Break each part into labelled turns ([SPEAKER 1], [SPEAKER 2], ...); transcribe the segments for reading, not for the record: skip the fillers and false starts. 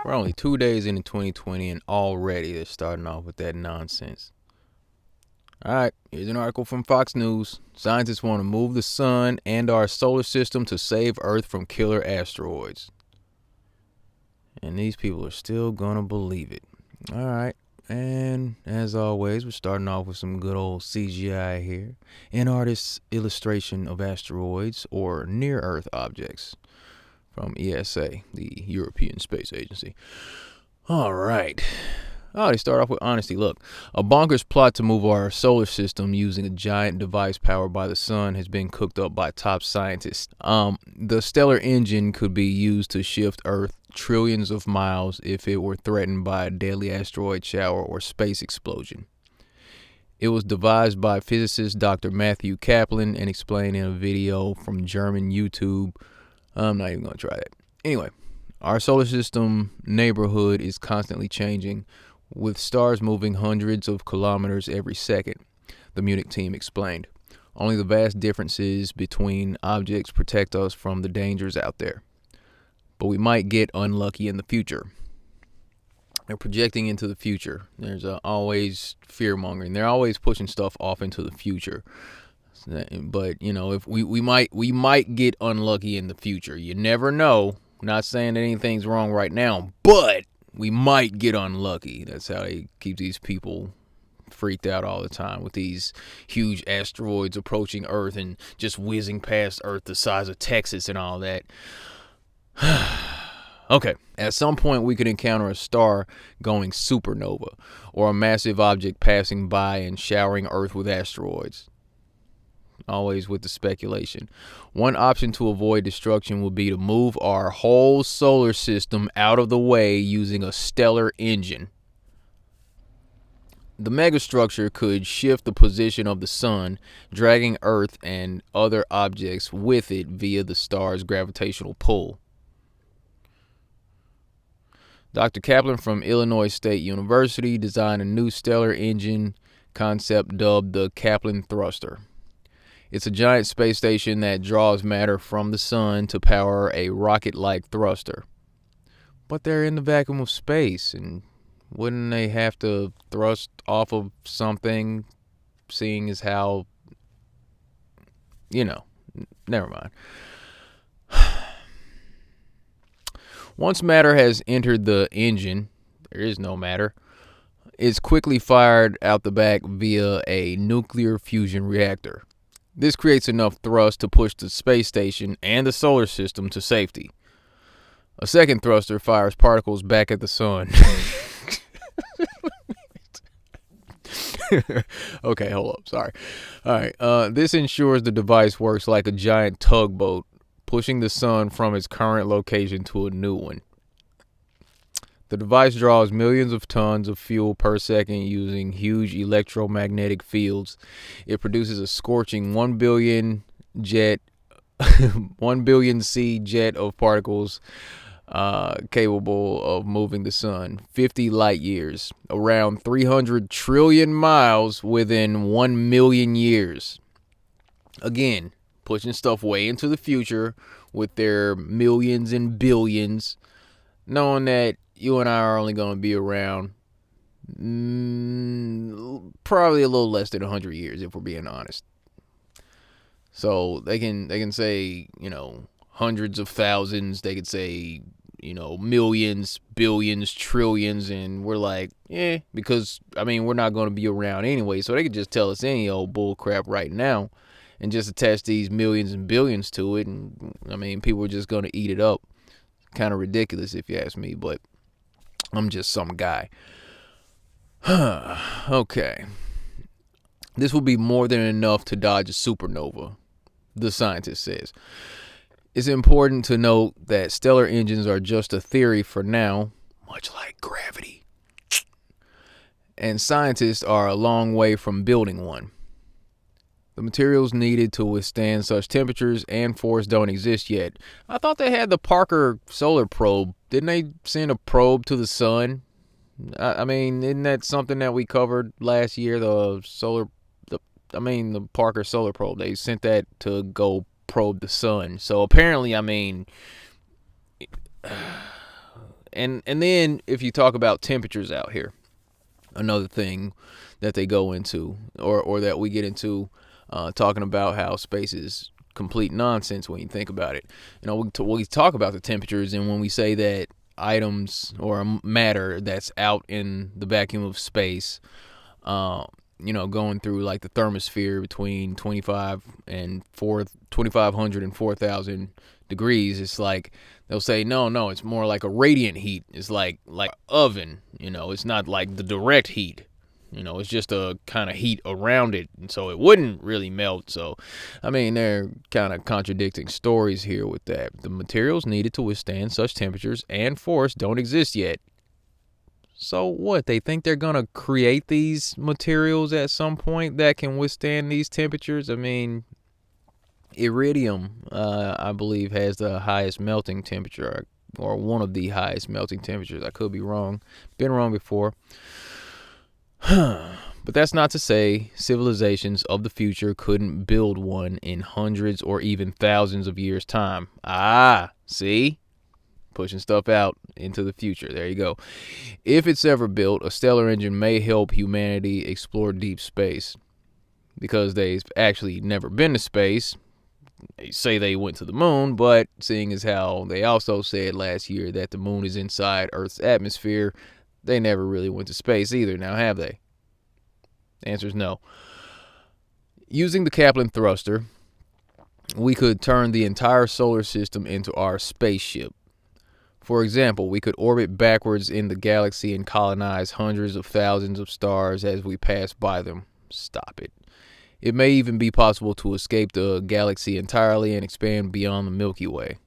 [SPEAKER 1] We're only 2 days into 2020 and already they're starting off with that nonsense. All right, here's an article from Fox News. Scientists want to move the sun and our solar system to save Earth from killer asteroids. And these people are still going to believe it. All right. And as always, we're starting off with some good old CGI here. An artist's illustration of asteroids or near-Earth objects from ESA, the European Space Agency. All right. Oh, they start off with honesty. Look, a bonkers plot to move our solar system using a giant device powered by the sun has been cooked up by top scientists. The stellar engine could be used to shift Earth trillions of miles if it were threatened by a deadly asteroid shower or space explosion. It was devised by physicist Dr. Matthew Kaplan and explained in a video from German YouTube. I'm not even going to try that. Anyway, our solar system neighborhood is constantly changing, with stars moving hundreds of kilometers every second, the Munich team explained. Only the vast differences between objects protect us from the dangers out there. But we might get unlucky in the future. They're projecting into the future. There's always fear-mongering. They're always pushing stuff off into the future. But, you know, if we might get unlucky in the future. You never know. Not saying that anything's wrong right now, but we might get unlucky. That's how they keep these people freaked out all the time with these huge asteroids approaching Earth and just whizzing past Earth the size of Texas and all that. Okay, at some point we could encounter a star going supernova or a massive object passing by and showering Earth with asteroids. Always with the speculation. One option to avoid destruction would be to move our whole solar system out of the way using a stellar engine. The megastructure could shift the position of the sun, dragging Earth and other objects with it via the star's gravitational pull. Dr. Kaplan from Illinois State University designed a new stellar engine concept dubbed the Kaplan Thruster. It's a giant space station that draws matter from the sun to power a rocket-like thruster. But they're in the vacuum of space, and wouldn't they have to thrust off of something, seeing as how, never mind. Once matter has entered the engine, there is no matter, it's quickly fired out the back via a nuclear fusion reactor. This creates enough thrust to push the space station and the solar system to safety. A second thruster fires particles back at the sun. Okay, hold up. Sorry. All right. This ensures the device works like a giant tugboat, pushing the sun from its current location to a new one. The device draws millions of tons of fuel per second using huge electromagnetic fields. It produces a scorching 1 billion C jet of particles capable of moving the sun 50 light years, around 300 trillion miles within 1 million years. Again, pushing stuff way into the future with their millions and billions, knowing that you and I are only going to be around probably a little less than 100 years, if we're being honest. So they can say, hundreds of thousands. They could say, millions, billions, trillions, and we're like, because, we're not going to be around anyway. So they could just tell us any old bull crap right now and just attach these millions and billions to it. And, people are just going to eat it up. Kind of ridiculous if you ask me, but I'm just some guy. Okay. This will be more than enough to dodge a supernova, the scientist says. It's important to note that stellar engines are just a theory for now, much like gravity. And scientists are a long way from building one. The materials needed to withstand such temperatures and force don't exist yet. I thought they had the Parker Solar Probe. Didn't they send a probe to the sun? Isn't that something that we covered last year? The Parker Solar Probe. They sent that to go probe the sun. So apparently, and then if you talk about temperatures out here, another thing that they go into, or that we get into, talking about how space is complete nonsense when you think about it. We talk about the temperatures, and when we say that items or matter that's out in the vacuum of space, going through like the thermosphere between 2,500 and 4,000 degrees, it's like they'll say no, it's more like a radiant heat. It's like oven. It's not like the direct heat. It's just a kind of heat around it, and so it wouldn't really melt. So, I mean, they're kind of contradicting stories here with that. The materials needed to withstand such temperatures and force don't exist yet. So what? They think they're going to create these materials at some point that can withstand these temperatures? I mean, iridium, I believe, has the highest melting temperature, or one of the highest melting temperatures. I could be wrong. Been wrong before. But that's not to say civilizations of the future couldn't build one in hundreds or even thousands of years' time. See? Pushing stuff out into the future. There you go. If it's ever built, a stellar engine may help humanity explore deep space. Because they've actually never been to space. They say they went to the moon, but seeing as how they also said last year that the moon is inside Earth's atmosphere, they never really went to space either. Now, have they? The answer is no. Using the Kaplan thruster, we could turn the entire solar system into our spaceship. For example, we could orbit backwards in the galaxy and colonize hundreds of thousands of stars as we pass by them. Stop it. It may even be possible to escape the galaxy entirely and expand beyond the Milky Way.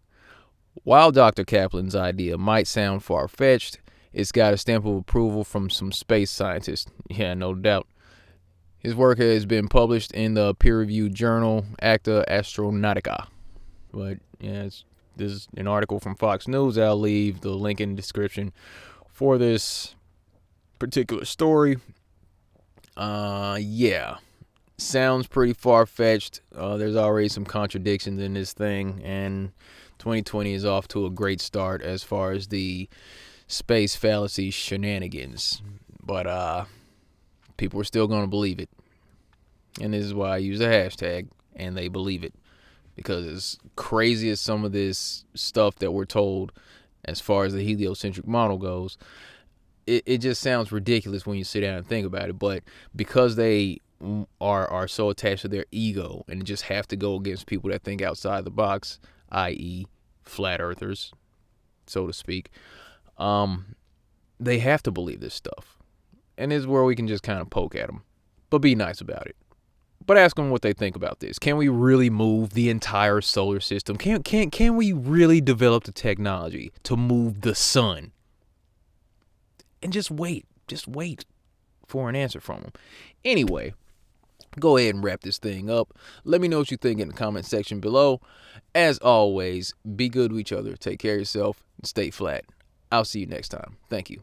[SPEAKER 1] While Dr. Kaplan's idea might sound far-fetched, it's got a stamp of approval from some space scientists. Yeah, no doubt. His work has been published in the peer-reviewed journal Acta Astronautica. But yeah, this is an article from Fox News. I'll leave the link in the description for this particular story. Yeah. Sounds pretty far-fetched. There's already some contradictions in this thing, and 2020 is off to a great start as far as the space fallacy shenanigans. But people are still going to believe it. And this is why I use a hashtag, and they believe it. Because as crazy as some of this stuff that we're told as far as the heliocentric model goes, it just sounds ridiculous when you sit down and think about it. But because they are so attached to their ego and just have to go against people that think outside the box, i.e. flat earthers, so to speak, they have to believe this stuff. And this is where we can just kind of poke at them, but be nice about it. But ask them what they think about this. Can we really move the entire solar system? Can we really develop the technology to move the sun? And just wait for an answer from them. Anyway, go ahead and wrap this thing up. Let me know what you think in the comment section below. As always, be good to each other. Take care of yourself and stay flat. I'll see you next time. Thank you.